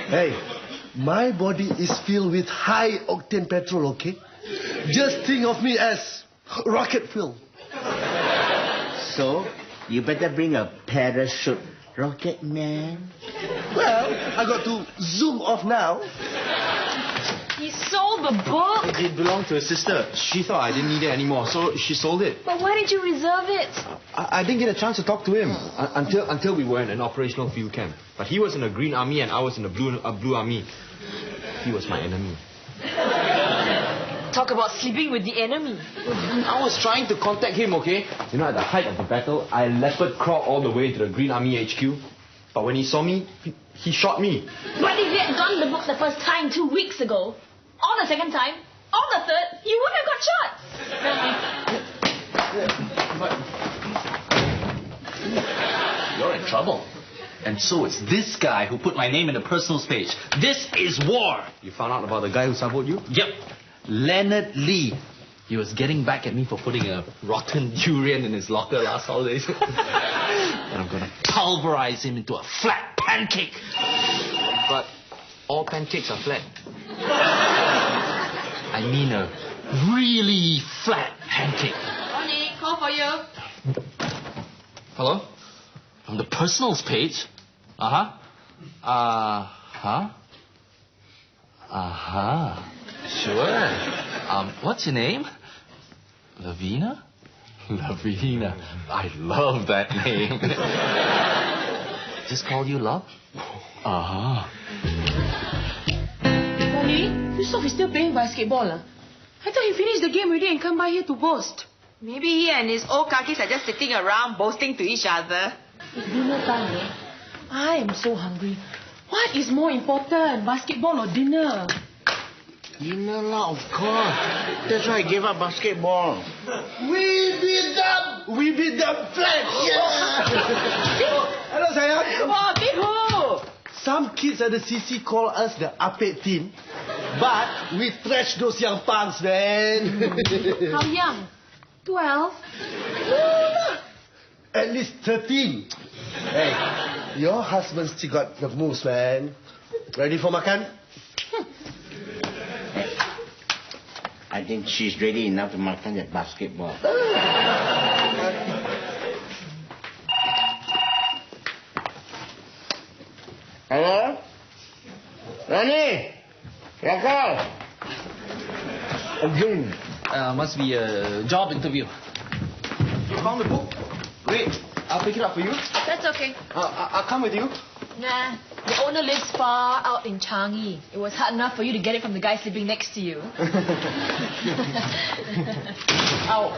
Hey, my body is filled with high-octane petrol, okay? Just think of me as rocket fuel. So, you better bring a parachute, rocket man. Well, I got to zoom off now. He sold the book? It belonged to his sister. She thought I didn't need it anymore, so she sold it. But why did you reserve it? I didn't get a chance to talk to him until we were in an operational field camp. But he was in the Green Army and I was in the Blue Army. He was my enemy. Talk about sleeping with the enemy. I was trying to contact him, okay? You know, at the height of the battle, I leopard crawled all the way to the Green Army HQ. But when he saw me, he shot me. But if you had done the book the first time 2 weeks ago, or the second time, or the third, you wouldn't have got shot. You're in trouble. And so it's this guy who put my name in the personals page. This is war. You found out about the guy who sabotaged you? Yep. Leonard Lee. He was getting back at me for putting a rotten durian in his locker last holidays. And I'm gonna pulverize him into a flat pancake. But all pancakes are flat. I mean a really flat pancake. Ronnie, call for you. Hello? On the personals page? Uh-huh. Sure. What's your name? Lavina? Lavina. I love that name. Just call you Love? Ronnie, Yusof is still playing basketball. I thought he finished the game already and come by here to boast. Maybe he and his old kakis are just sitting around boasting to each other. It's dinner time, eh? I am so hungry. What is more important, basketball or dinner? Dinner lah, of course. That's why I gave up basketball. We beat them flat. Yeah. Hello, sayang. Oh, beat who? Some kids at the CC call us the Apek team, but we trash those young punks, man. How young? 12? At least 13. Hey, your husband still got the moves, man. Ready for makan? I think she's ready enough to makan that basketball. Hello? Ronnie? Your call? Again. Must be a job interview. You found the book? Wait, I'll pick it up for you. That's okay. I'll come with you. Nah, the owner lives far out in Changi. It was hard enough for you to get it from the guy sleeping next to you. Ow.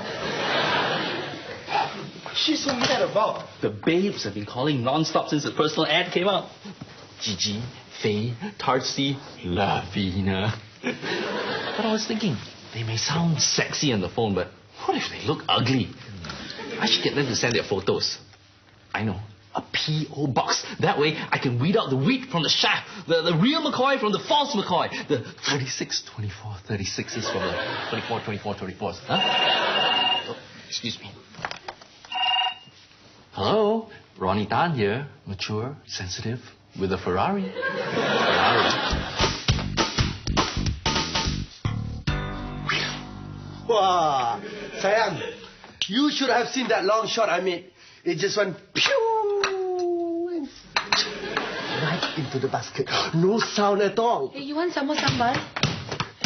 What's she so mad about? The babes have been calling non-stop since the personal ad came out. Gigi, Faye, Tarsi, Lavina. But I was thinking, they may sound sexy on the phone, but what if they look ugly? I should get them to send their photos. I know. A P.O. box. That way, I can weed out the wheat from the chaff, the real McCoy from the false McCoy, the 36, 24, 36s from the 24, 24, 24s. Huh? Oh, excuse me. Hello, Ronnie Tan here. Mature, sensitive, with a Ferrari. Wow, sayang, you should have seen that long shot I made. It just went pew right into the basket. No sound at all. Hey, you want some more sambar?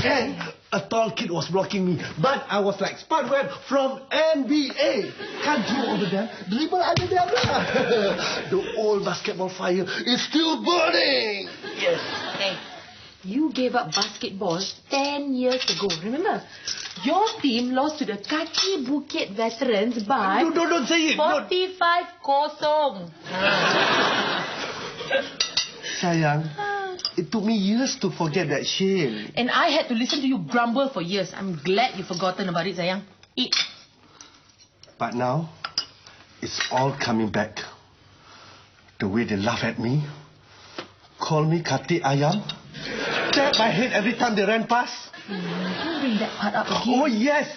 And a tall kid was blocking me, but I was like Spudweb from NBA. Can't do over there, dribble under there. The old basketball fire is still burning. Yes. Hey, you gave up basketball 10 years ago, remember? Your team lost to the Kaki Bukit veterans by... No, don't say it. 45-0. Sayang, it took me years to forget that shame. And I had to listen to you grumble for years. I'm glad you've forgotten about it, sayang. Eat. But now, it's all coming back. The way they laugh at me, call me Kati Ayam, tap my head every time they ran past. Don't bring that part up again. Oh, yes.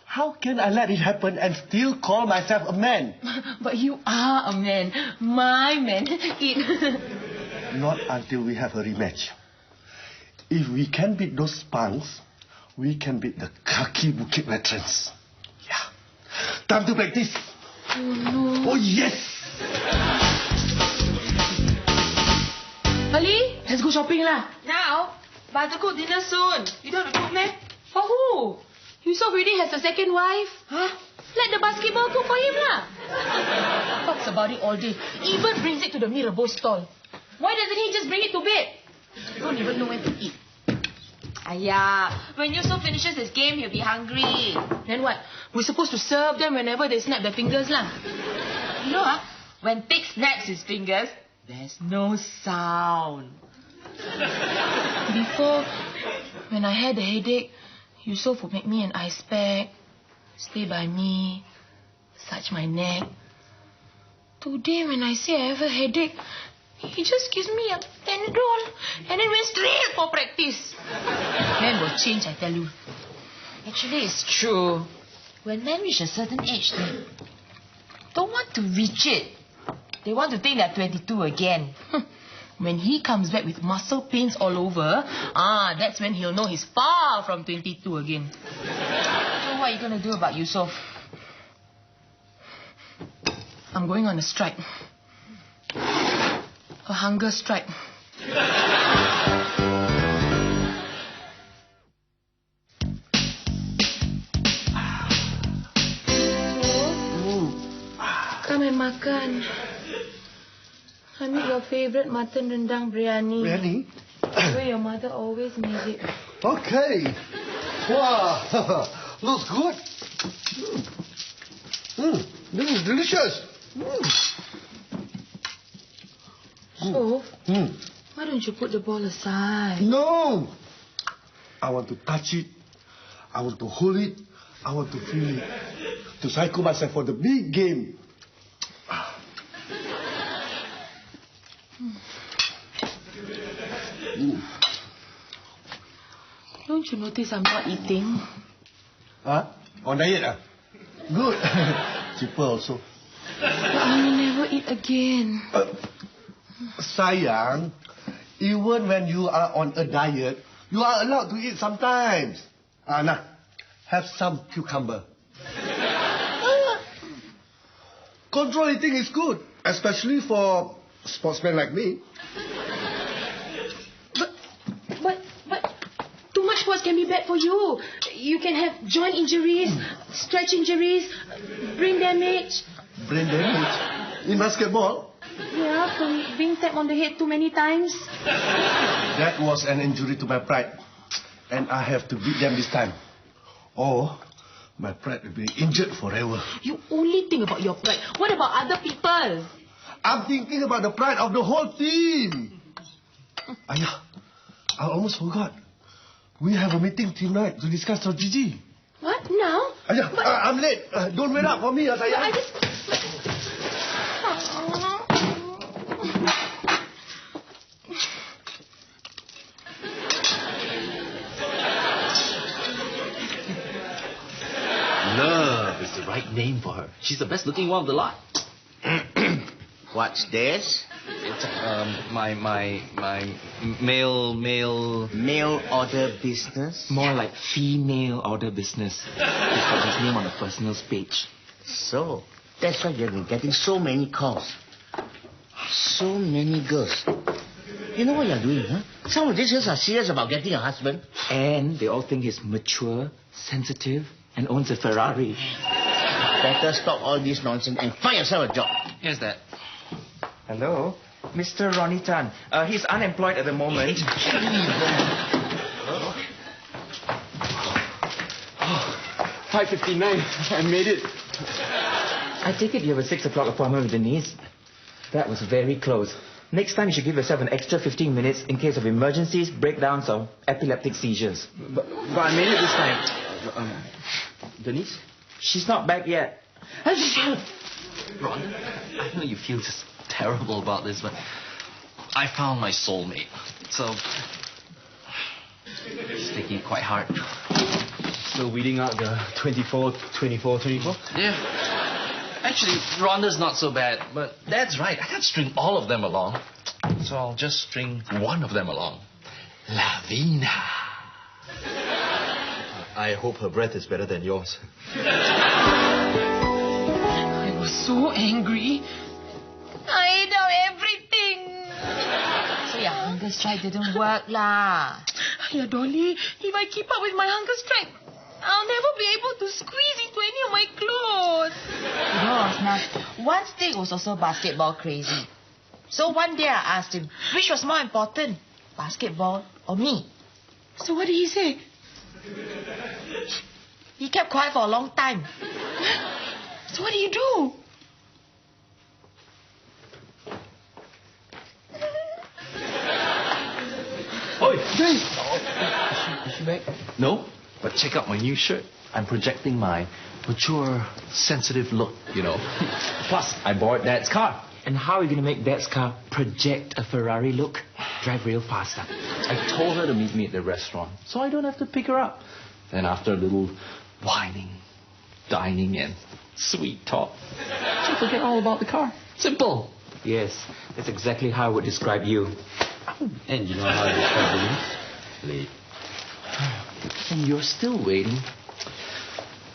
How can I let it happen and still call myself a man? But you are a man. My man. Eat. Not until we have a rematch. If we can beat those punks, we can beat the Kaki Bukit veterans. Yeah. Time to practice. Oh, no. Oh, yes. Ali, let's go shopping lah. Now, but I have to cook dinner soon. You don't have to cook, meh? For who? Yusuf already has a second wife. Huh? Let the basketball cook for him lah. Talks about it all day. Even brings it to the Mirabeau stall. Why doesn't he just bring it to bed? Don't even know when to eat. Aya, when Yusuf finishes his game, he'll be hungry. Then what? We're supposed to serve them whenever they snap their fingers lah. You know, when Pig snaps his fingers, there's no sound. Before, when I had a headache, Yusuf would make me an ice pack, stay by me, massage my neck. Today, when I say I have a headache, he just gives me a Panadol and then went straight for practice. Men will change, I tell you. Actually, it's true. When men reach a certain age, they don't want to reach it. They want to think they're 22 again. When he comes back with muscle pains all over, that's when he'll know he's far from 22 again. So what are you going to do about Yusuf? I'm going on a strike. A hunger strike. Come and makan. I make your favorite mutton rendang biryani. Biryani? The way your mother always made it. Okay. Wow. Looks good. This is delicious. So, why don't you put the ball aside? No. I want to touch it. I want to hold it. I want to feel it. To psycho myself for the big game. Don't you notice I'm not eating? Huh? On diet? Good. Cheaper also. But I will never eat again. Sayang, even when you are on a diet, you are allowed to eat sometimes. Nah, have some cucumber. Control eating is good, especially for sportsmen like me. But too much sports can be bad for you. You can have joint injuries, stretch injuries, brain damage. Brain damage? In basketball? Yeah, from being tapped on the head too many times. That was an injury to my pride. And I have to beat them this time. Or my pride will be injured forever. You only think about your pride. What about other people? I'm thinking about the pride of the whole team. Ayah, I almost forgot. We have a meeting tonight to discuss strategy. What? Now? Ayah, I'm late. Don't wait up for me, sayang. I just... Love is the right name for her. She's the best looking one of the lot. What's this? It's my male Mail order business? more like female order business. He's got his name on the personal page. So, that's why you've been getting so many calls. So many girls. You know what you're doing, huh? Some of these girls are serious about getting a husband. And they all think he's mature, sensitive, and owns a Ferrari. Better stop all this nonsense and find yourself a job. Here's that. Hello, Mr. Ronnie Tan. He's unemployed at the moment. 5:59. I made it. I take it you have a 6 o'clock appointment with Denise. That was very close. Next time you should give yourself an extra 15 minutes in case of emergencies, breakdowns, or epileptic seizures. But I made it this time. Denise? She's not back yet. Ron, I know you feel just terrible about this, but I found my soulmate. So, it's taking it quite hard. Still weeding out the 24. Yeah. Actually, Rhonda's not so bad, but Dad's right. I can't string all of them along. so I'll just string one of them along. Lavina. I hope her breath is better than yours. I was so angry. I ate out everything. So your hunger strike didn't work lah. Yeah, Dolly, if I keep up with my hunger strike, I'll never be able to squeeze into any of my clothes. You know, Rosna, one stick was also basketball crazy. So one day I asked him, which was more important, basketball or me? So what did he say? He kept quiet for a long time. So what do you do? Oi, Grace! Is she back? No, but check out my new shirt. I'm projecting my mature, sensitive look, you know. Plus, I borrowed Dad's car. And how are you going to make Dad's car project a Ferrari look? Drive real fast. Huh? I told her to meet me at the restaurant, so I don't have to pick her up. Then after a little whining, dining, and sweet talk, she'll forget all about the car. Simple. Yes, that's exactly how I would describe you. And you know how I describe you? Late. And you're still waiting.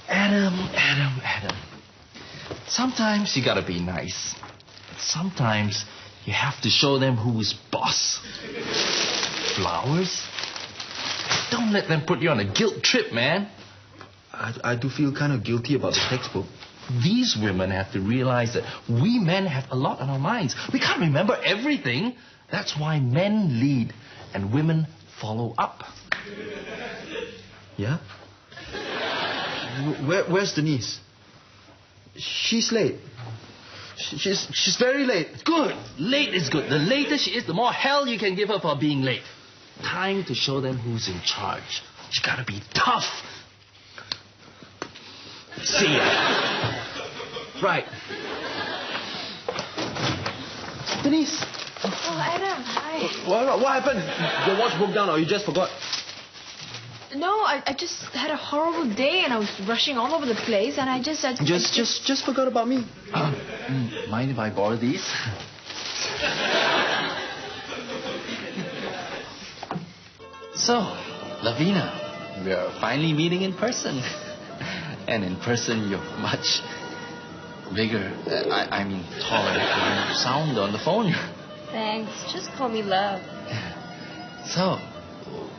Adam. Sometimes you gotta be nice. Sometimes you have to show them who's boss. Flowers? Don't let them put you on a guilt trip, man. I do feel kind of guilty about the textbook. These women have to realize that we men have a lot on our minds. We can't remember everything. That's why men lead and women follow up. Yeah? Where's Denise? She's late. She's very late. Good. Late is good. The later she is, the more hell you can give her for being late. Time to show them who's in charge. You gotta be tough. See ya. Right. Denise! Oh, Adam, hi. What happened? Your watch broke down or you just forgot? No, I just had a horrible day and I was rushing all over the place and I just... Just forgot about me. Mind if I borrow these? So, Lavina, we are finally meeting in person. And in person, you're much bigger. I mean, taller than you sound on the phone. Thanks, just call me Love. So,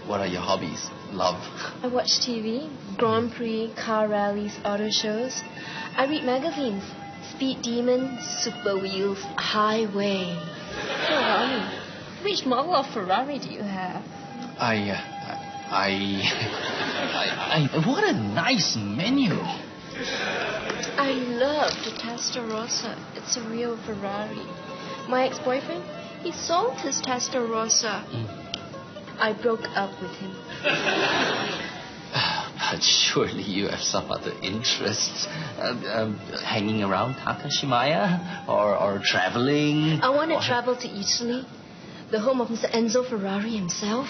what are your hobbies, Love? I watch TV, Grand Prix, car rallies, auto shows. I read magazines, Speed Demon, Super Wheels, Highway. Ferrari. Which model of Ferrari do you have? What a nice menu. I love the Testarossa. It's a real Ferrari. My ex-boyfriend, he sold his Testarossa. I broke up with him. But surely you have some other interests. Hanging around Takashimaya? Or traveling? I want to travel to Italy, the home of Mr. Enzo Ferrari himself.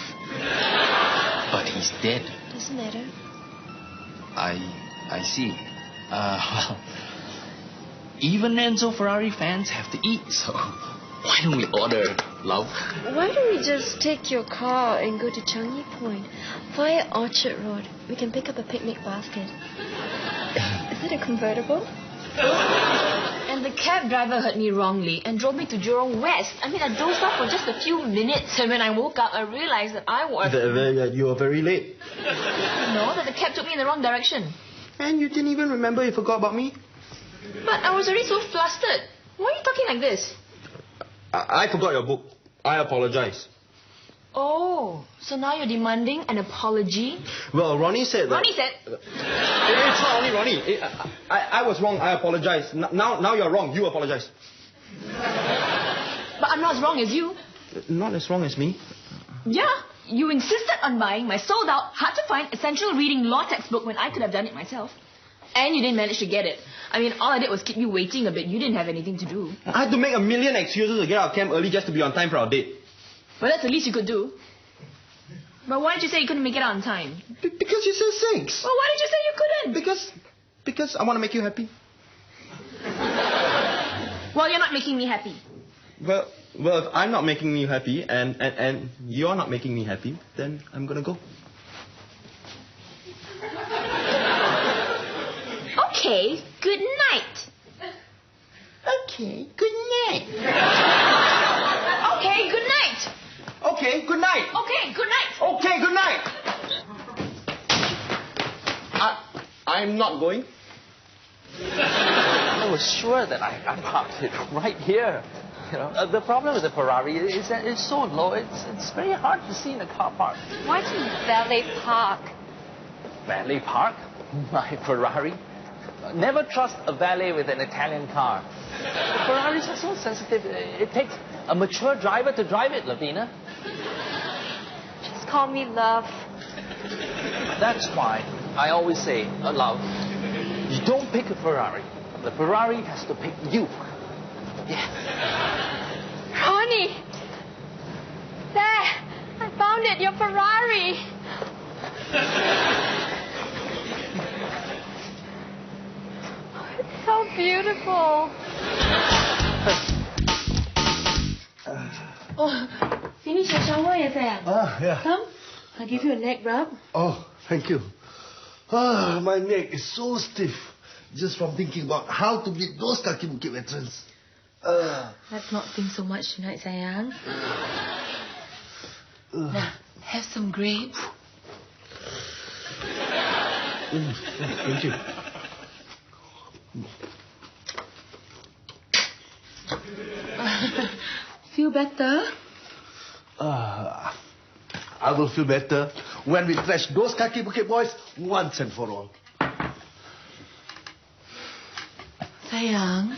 But he's dead. Doesn't matter. I see. Well, even Enzo Ferrari fans have to eat, so why don't we order, Love? Why don't we just take your car and go to Changi Point via Orchard Road? We can pick up a picnic basket. Is it a convertible? And the cab driver heard me wrongly and drove me to Jurong West. I mean, I dozed off for just a few minutes and when I woke up, I realized that I was... You were very late. No, that the cab took me in the wrong direction. And you didn't even remember you forgot about me? But I was already so flustered. Why are you talking like this? I forgot your book. I apologize. Oh, so now you're demanding an apology? Well, Ronnie said that... Ronnie said... It's not only Ronnie. I was wrong. I apologize. Now you're wrong. You apologize. But I'm not as wrong as you. Not as wrong as me. Yeah, you insisted on buying my sold-out, hard-to-find, essential reading law textbook when I could have done it myself. And you didn't manage to get it. I mean, all I did was keep you waiting a bit. You didn't have anything to do. I had to make a million excuses to get out of camp early just to be on time for our date. Well, that's the least you could do. But why did you say you couldn't make it out on time? Because you said 6. Well, why did you say you couldn't? Because I want to make you happy. Well, you're not making me happy. Well, Well, if I'm not making you happy and you're not making me happy, then I'm gonna go. Okay, good night. Okay, good night. Okay, good night. Okay, good night. Okay, good night. Okay, good night. I'm not going. I was sure that I parked it right here. You know, the problem with the Ferrari is that it's so low. It's very hard to see in a car park. Why do you valet park? Valet park? My Ferrari? Never trust a valet with an Italian car. The Ferraris are so sensitive. It takes a mature driver to drive it, Lavina. Just call me love. That's why I always say, love, you don't pick a Ferrari. The Ferrari has to pick you. Yeah. Ronnie! There! I found it, your Ferrari! Oh, it's so beautiful. Finish your shower, ya sayang? Yeah. Come, I'll give you a neck rub. Oh, thank you. My neck is so stiff just from thinking about how to beat those kaki bukit veterans. Let's not think so much tonight, sayang. Now, have some grapes. Thank you. Feel better? I will feel better when we thrash those kaki bukit boys once and for all. Sayang,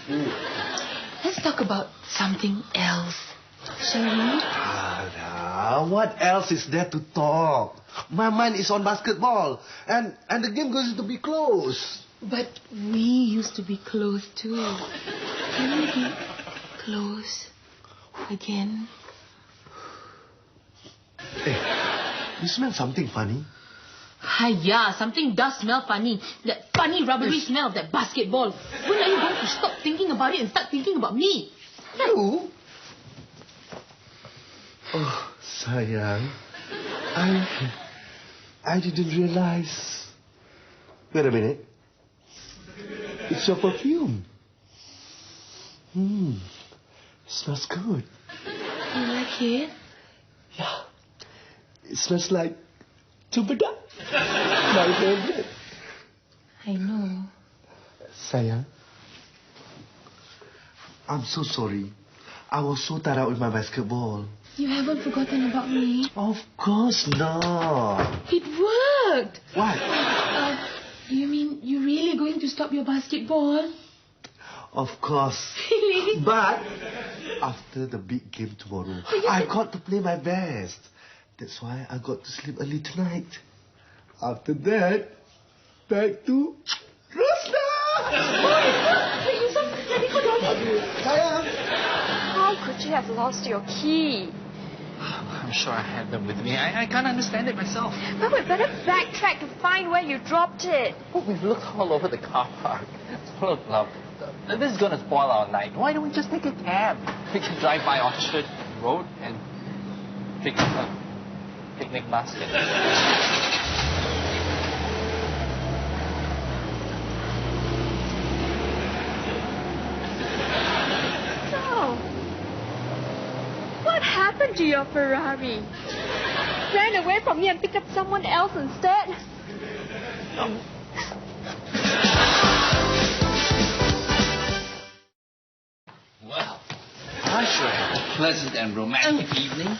let's talk about something else, shall we? What else is there to talk? My mind is on basketball, and the game goes to be close. But we used to be close too. Can we be close again? Hey, you smell something funny? Hiya, something does smell funny. That funny rubbery smell of that basketball. When are you going to stop thinking about it and start thinking about me? You? Oh, sayang. I didn't realize. Wait a minute. It's your perfume. Smells good. You like it? Yeah. It smells like Jupiter. My favorite. I know. Sayang. I'm so sorry. I was so tired out with my basketball. You haven't forgotten about me. Of course not. It worked. What? You mean you're really going to stop your basketball? Of course. Really? But after the big game tomorrow, I got to play my best. That's why I got to sleep early tonight. After that, back to Rosna! How could you have lost your key? I'm sure I had them with me. I can't understand it myself. But we better backtrack to find where you dropped it. Oh, we've looked all over the car park. Look, love, this is going to spoil our night. Why don't we just take a cab? We can drive by Orchard Road and pick up a picnic basket. So, what happened to your Ferrari? Ran away from me and picked up someone else instead? Well, I sure had a pleasant and romantic evening.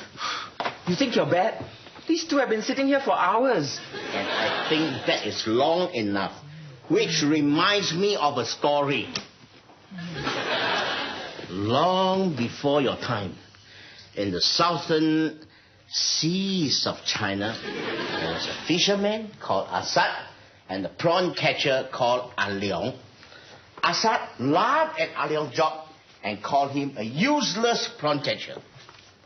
You think you're bad? These two have been sitting here for hours. And I think that is long enough. Which reminds me of a story. Long before your time, in the southern seas of China, there was a fisherman called Assad and a prawn catcher called Aliong. Assad laughed at Aliong's job and called him a useless prawn catcher.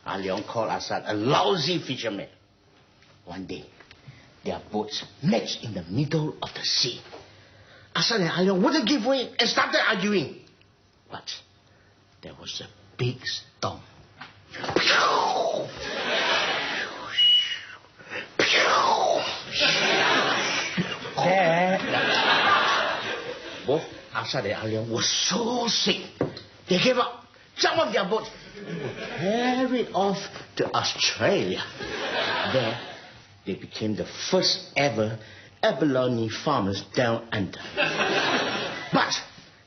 Aliong called Assad a lousy fisherman. One day, their boats met in the middle of the sea. Assad and Aliong wouldn't give way and started arguing. But there was a big storm. Both Asad and Aliang were so sick. They gave up, jumped off their boat, and were carried off to Australia. There, they became the first ever abalone farmers down under. But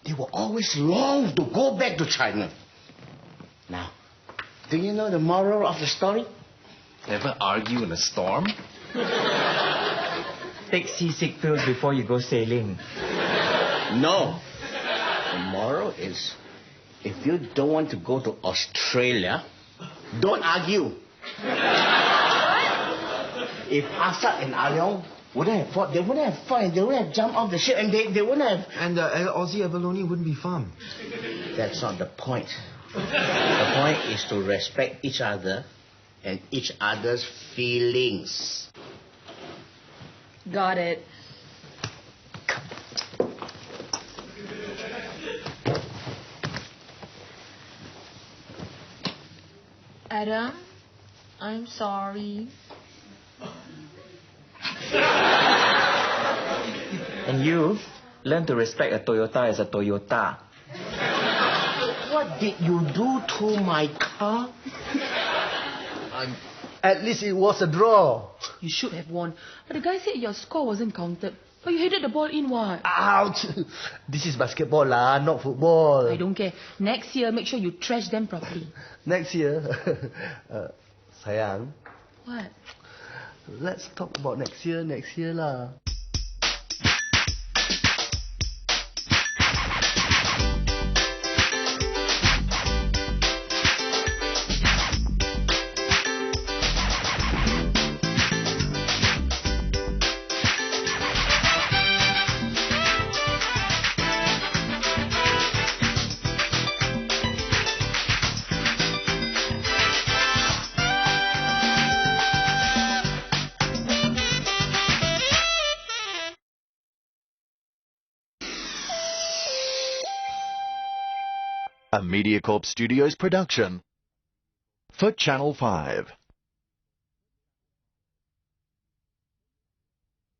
they were always long to go back to China. Now, do you know the moral of the story? Never argue in a storm? Take seasick pills before you go sailing. No. The moral is, if you don't want to go to Australia, don't argue. If Asad and Aliang wouldn't have fought, they wouldn't have fought, they wouldn't have jumped off the ship, and they wouldn't have... And the Aussie abalone wouldn't be farmed. That's not the point. The point is to respect each other and each other's feelings. Got it. Adam, I'm sorry. And you, learn to respect a Toyota as a Toyota. What did you do to my car? At least it was a draw. You should have won. But the guy said your score wasn't counted. But you headed the ball in, what? Ouch! This is basketball lah, not football. I don't care. Next year, make sure you trash them properly. Next year, sayang, What? let's talk about next year lah. A Mediacorp Studios production for Channel 5.